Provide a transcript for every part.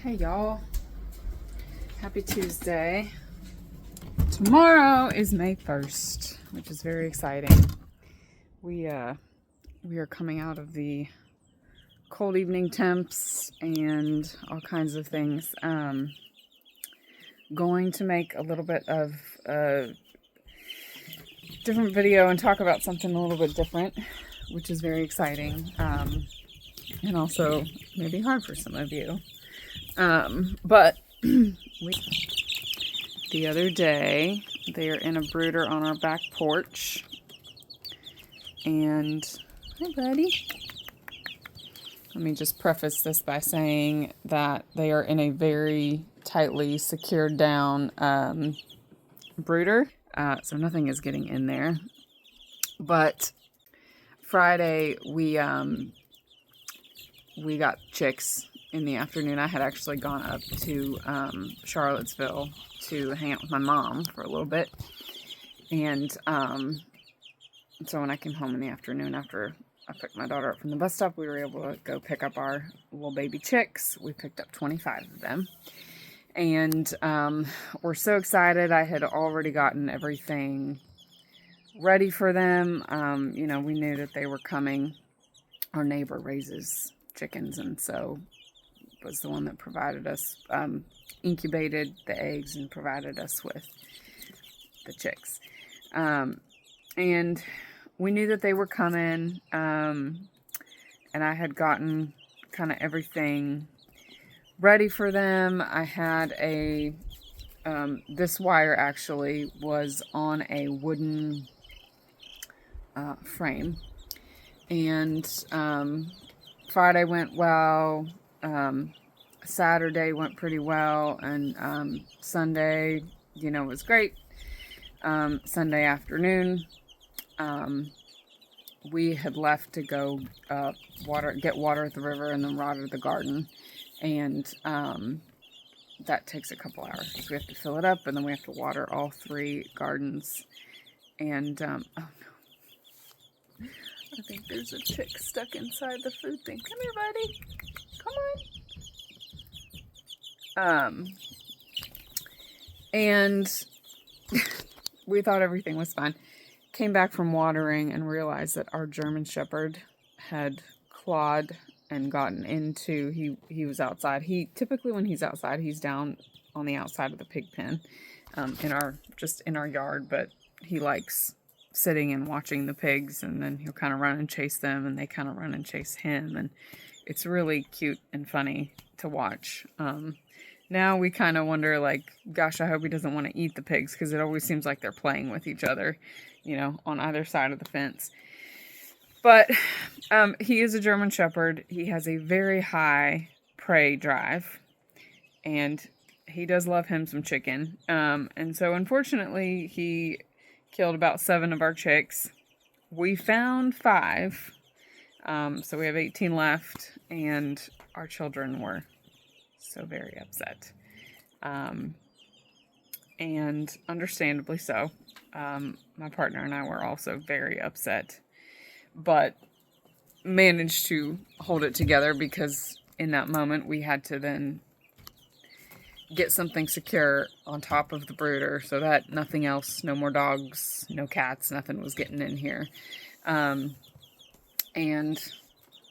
Hey y'all, happy Tuesday. Tomorrow is May 1st, which is very exciting. We are coming out of the cold evening temps and all kinds of things. Going to make a little bit of a different video and talk about something a little bit different, which is very exciting, and also maybe hard for some of you. But the other day, they are in a brooder on our back porch. And, hi buddy. Let me just preface this by saying that they are in a very tightly secured down brooder. So nothing is getting in there. But Friday, we got chicks in the afternoon. I had actually gone up to Charlottesville to hang out with my mom for a little bit. And so when I came home in the afternoon after I picked my daughter up from the bus stop, we were able to go pick up our little baby chicks. We picked up 25 of them. And we're so excited. I had already gotten everything ready for them. We knew that they were coming. Our neighbor raises chickens, and so was the one that provided us, incubated the eggs and provided us with the chicks. And we knew that they were coming, and I had gotten kind of everything ready for them. I had this wire actually was on a wooden frame, and Friday went well, Saturday went pretty well, and Sunday, was great. Sunday afternoon, we had left to go get water at the river and then water the garden, and that takes a couple hours because we have to fill it up and then we have to water all 3 gardens. And oh no, I think there's a chick stuck inside the food thing. Come here, buddy. Come on. And we thought everything was fine. Came back from watering and realized that our German Shepherd had clawed and gotten into, he was outside. He typically, when he's outside, he's down on the outside of the pig pen, in our yard, but he likes sitting and watching the pigs, and then he'll kind of run and chase them, and they kind of run and chase him, and it's really cute and funny to watch. Now we kind of wonder, like, gosh, I hope he doesn't want to eat the pigs, because it always seems like they're playing with each other, on either side of the fence. But he is a German Shepherd. He has a very high prey drive, and he does love him some chicken. And so unfortunately, he killed about 7 of our chicks. We found 5. So we have 18 left, and our children were so very upset. And understandably so. My partner and I were also very upset, but managed to hold it together because in that moment we had to then get something secure on top of the brooder so that nothing else, no more dogs, no cats, nothing was getting in here. And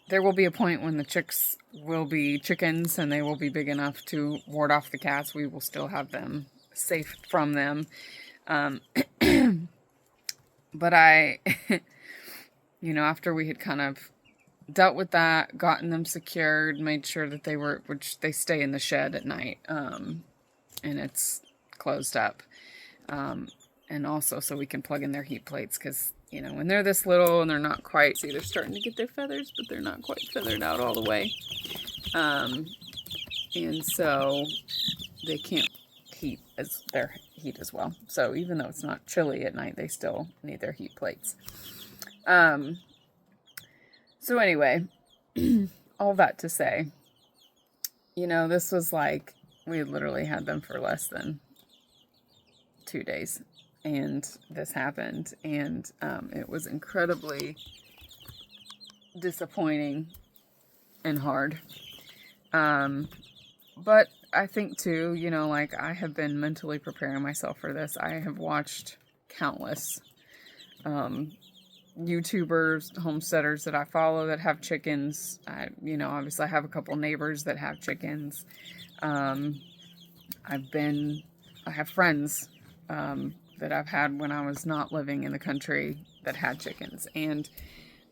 there will be a point when the chicks will be chickens and they will be big enough to ward off the cats. We will still have them safe from them. But after we had kind of dealt with that, gotten them secured, made sure that they stay in the shed at night, and it's closed up. And also so we can plug in their heat plates, because, when they're this little and they're not quite, see, they're starting to get their feathers, but they're not quite feathered out all the way. And so they can't heat their heat as well. So even though it's not chilly at night, they still need their heat plates. So anyway, all that to say, this was like, we literally had them for less than 2 days, and this happened, and it was incredibly disappointing and hard. But I think too, you know, like I have been mentally preparing myself for this. I have watched countless um, YouTubers, homesteaders that I follow that have chickens. You know, obviously I have a couple neighbors that have chickens. Um, I have friends that I've had when I was not living in the country that had chickens. And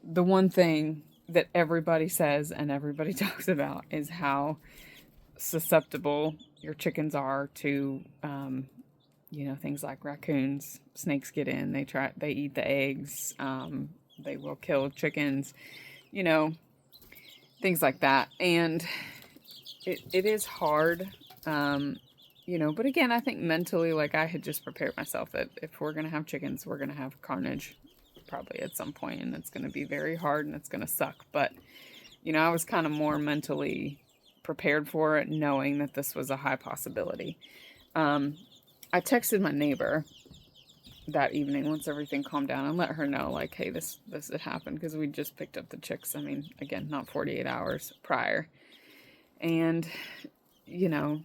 the one thing that everybody says and everybody talks about is how susceptible your chickens are to, you know, things like raccoons. Snakes get in, they eat the eggs, they will kill chickens, you know, things like that. And it is hard, you know, but again, I think mentally, like I had just prepared myself that if we're going to have chickens, we're going to have carnage probably at some point, and it's going to be very hard and it's going to suck. But, you know, I was kind of more mentally prepared for it, knowing that this was a high possibility. I texted my neighbor that evening once everything calmed down and let her know, like, hey, this had happened, because we just picked up the chicks. I mean, again, not 48 hours prior. And, you know,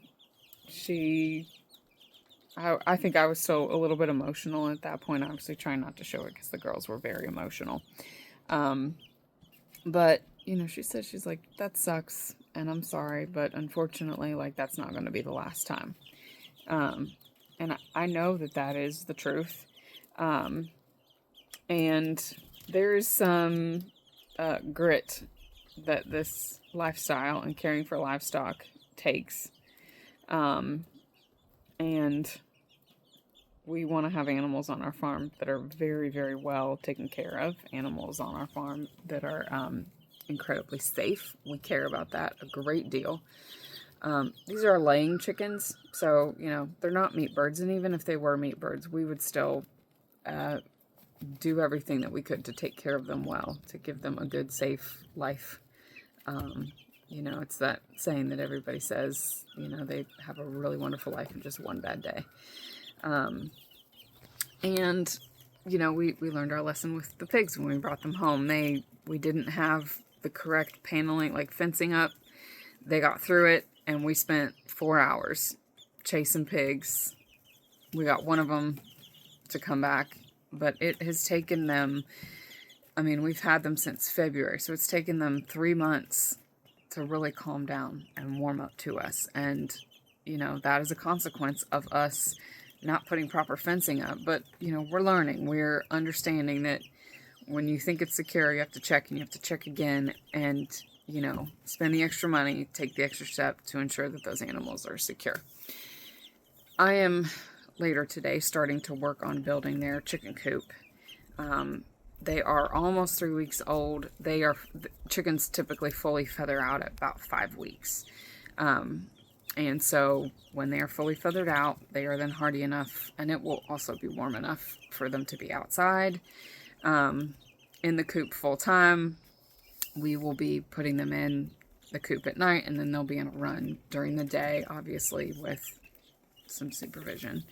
I think I was still a little bit emotional at that point, obviously trying not to show it because the girls were very emotional. But, you know, she said, she's like, that sucks and I'm sorry, but unfortunately, like, that's not going to be the last time. And I know that that is the truth. And there's some grit that this lifestyle and caring for livestock takes. And we want to have animals on our farm that are very, very well taken care of. Animals on our farm that are incredibly safe. We care about that a great deal. These are laying chickens, so, you know, they're not meat birds. And even if they were meat birds, we would still do everything that we could to take care of them well, to give them a good, safe life. You know, it's that saying that everybody says, you know, they have a really wonderful life in just one bad day. And, you know, we learned our lesson with the pigs when we brought them home. We didn't have the correct paneling, like fencing up. They got through it, and we spent 4 hours chasing pigs. We got one of them to come back, but it has taken them, I mean, we've had them since February, so it's taken them 3 months to really calm down and warm up to us. And, you know, that is a consequence of us not putting proper fencing up. But, you know, we're learning. We're understanding that when you think it's secure, you have to check, and you have to check again, and, you know, spend the extra money, take the extra step to ensure that those animals are secure. I am later today starting to work on building their chicken coop. They are almost 3 weeks old. Chickens typically fully feather out at about 5 weeks. And so when they are fully feathered out, they are then hardy enough, and it will also be warm enough for them to be outside. In the coop full time. We will be putting them in the coop at night, and then they'll be on a run during the day, obviously with some supervision.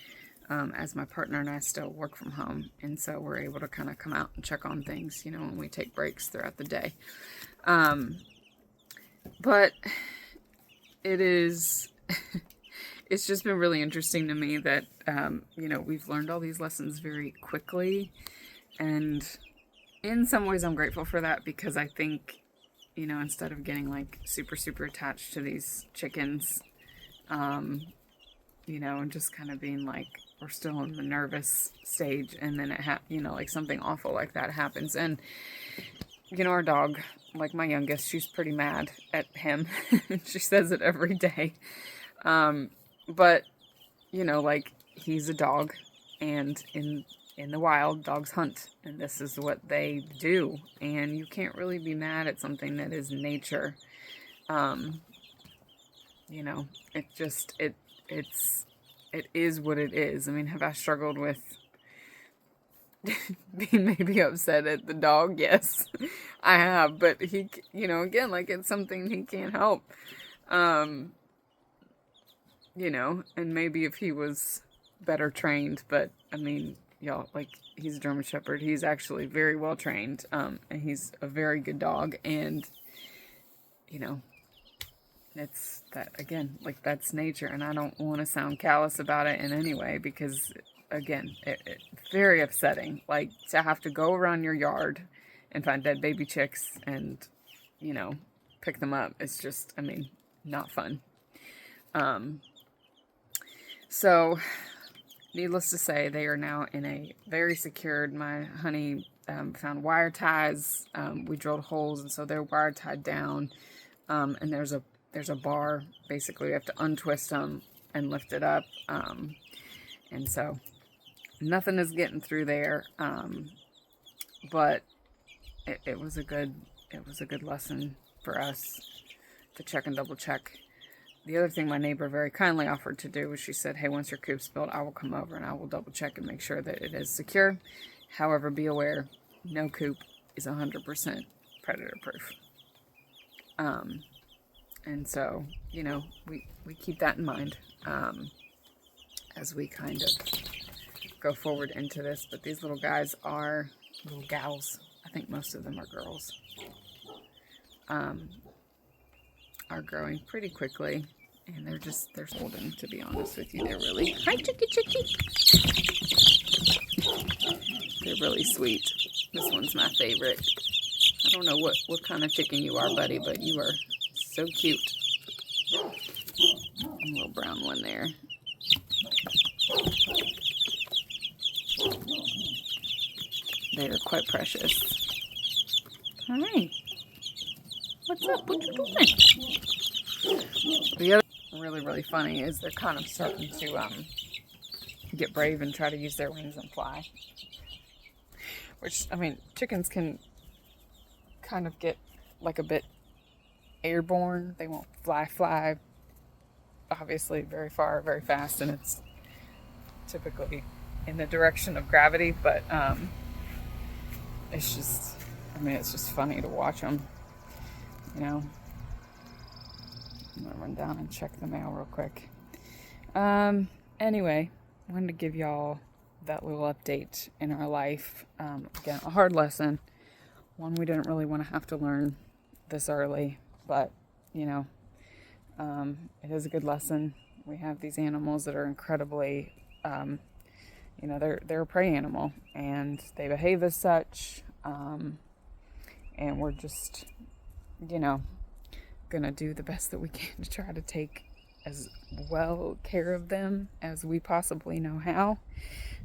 As my partner and I still work from home, and so we're able to kind of come out and check on things, you know, when we take breaks throughout the day. But it is, it's just been really interesting to me that, you know, we've learned all these lessons very quickly, and in some ways I'm grateful for that, because I think, you know, instead of getting like super, super attached to these chickens, you know, and just kind of being like, we're still in the nervous stage, and then you know, like something awful like that happens. And, you know, our dog, like my youngest, she's pretty mad at him. She says it every day. But, you know, like, he's a dog, and in the wild, dogs hunt, and this is what they do. And you can't really be mad at something that is nature. You know, it is what it is. I mean, have I struggled with being maybe upset at the dog? Yes, I have. But he, you know, again, like, it's something he can't help. You know, and maybe if he was better trained, but I mean, y'all, like, he's a German Shepherd. He's actually very well trained, and he's a very good dog. And, you know, it's that, again, like, that's nature, and I don't want to sound callous about it in any way, because, again, it's very upsetting, like, to have to go around your yard and find dead baby chicks and, you know, pick them up. It's just, I mean, not fun. So, needless to say, they are now in a very secured, my honey found wire ties. We drilled holes, and so they're wire tied down. And there's a bar. Basically, we have to untwist them and lift it up. And so nothing is getting through there. But it was a good lesson for us to check and double check. The other thing my neighbor very kindly offered to do was, she said, hey, once your coop's built, I will come over and I will double check and make sure that it is secure. However, be aware, no coop is 100% predator proof. And so, you know, we keep that in mind, as we kind of go forward into this. But these little guys are, little gals, I think most of them are girls, are growing pretty quickly. And they're holding, to be honest with you. They're really, hi, chickie, chickie. They're really sweet. This one's my favorite. I don't know what kind of chicken you are, buddy, but you are so cute. A little brown one there. They are quite precious. Hi. What's up? What you doing? The other really funny is they're kind of starting to get brave and try to use their wings and fly. Which, I mean, chickens can kind of get like a bit airborne. They won't fly obviously very far, very fast, and it's typically in the direction of gravity, but it's just, I mean, it's just funny to watch them, you know. I'm gonna run down and check the mail real quick. Anyway, wanted to give y'all that little update in our life. Again, a hard lesson, one we didn't really want to have to learn this early, but you know, it is a good lesson. We have these animals that are incredibly, you know, they're a prey animal, and they behave as such, and we're just, you know, gonna do the best that we can to try to take as well care of them as we possibly know how.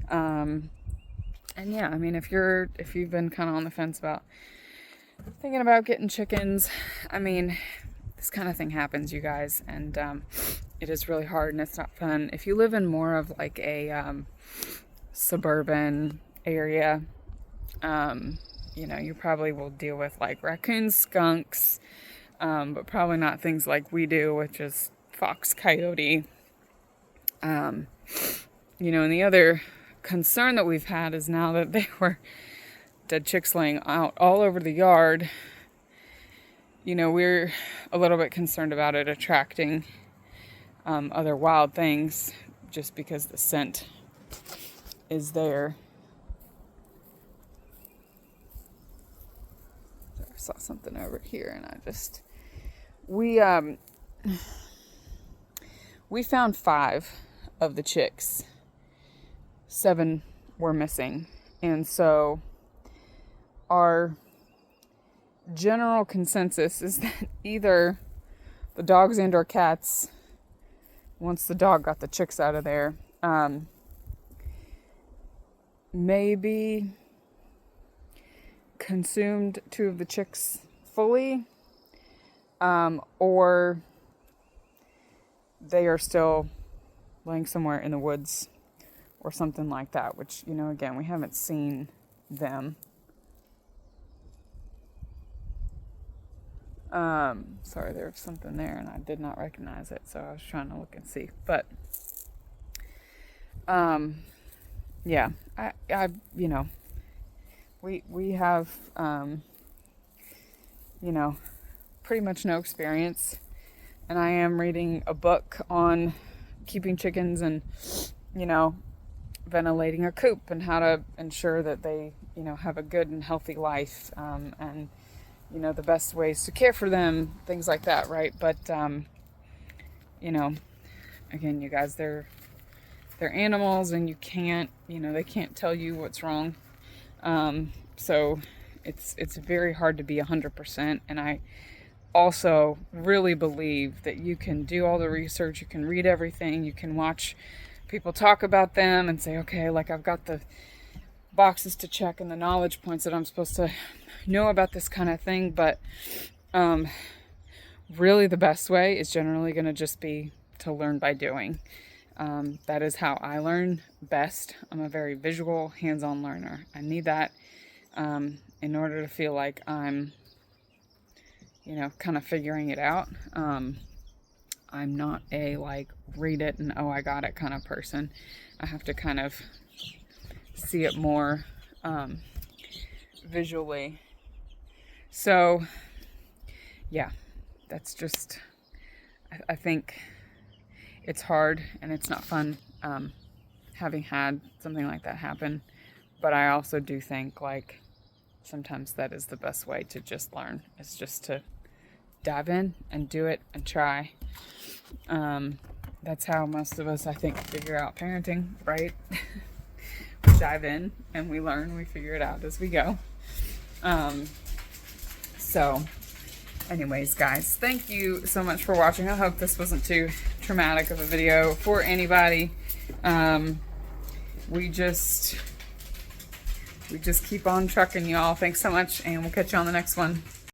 And yeah, I mean, if you've been kind of on the fence about thinking about getting chickens, I mean, this kind of thing happens, you guys, and it is really hard and it's not fun. If you live in more of like a suburban area, you know, you probably will deal with like raccoons, skunks, but probably not things like we do, which is fox, coyote. You know, and the other concern that we've had is now that they were dead chicks laying out all over the yard, you know, we're a little bit concerned about it attracting other wild things, just because the scent is there. I saw something over here, and we found 5 of the chicks. 7 were missing, and so our general consensus is that either the dogs and or cats, once the dog got the chicks out of there, maybe consumed 2 of the chicks fully, or they are still laying somewhere in the woods or something like that, which, you know, again, we haven't seen them. Sorry, there was something there and I did not recognize it, so I was trying to look and see. But yeah, I you know, we have you know, pretty much no experience, and I am reading a book on keeping chickens and, you know, ventilating a coop and how to ensure that they, you know, have a good and healthy life, and, you know, the best ways to care for them, things like that, right? But you know, again, you guys, they're animals, and you can't, they can't tell you what's wrong. So it's very hard to be 100%. And I also really believe that you can do all the research, you can read everything, you can watch people talk about them and say, okay, like I've got the boxes to check and the knowledge points that I'm supposed to know about this kind of thing. But really the best way is generally going to just be to learn by doing. That is how I learn best. I'm a very visual, hands-on learner. I need that in order to feel like I'm, kind of figuring it out. I'm not a read it and I got it kind of person. I have to kind of see it more visually. So yeah, that's just, I think it's hard and it's not fun having had something like that happen. But I also do think sometimes that is the best way to just learn, is just to dive in and do it and try. That's how most of us, I think, figure out parenting, right? We dive in and we learn, we figure it out as we go. So anyways, guys, thank you so much for watching. I hope this wasn't too traumatic of a video for anybody. We just keep on trucking, y'all. Thanks so much, and we'll catch you on the next one.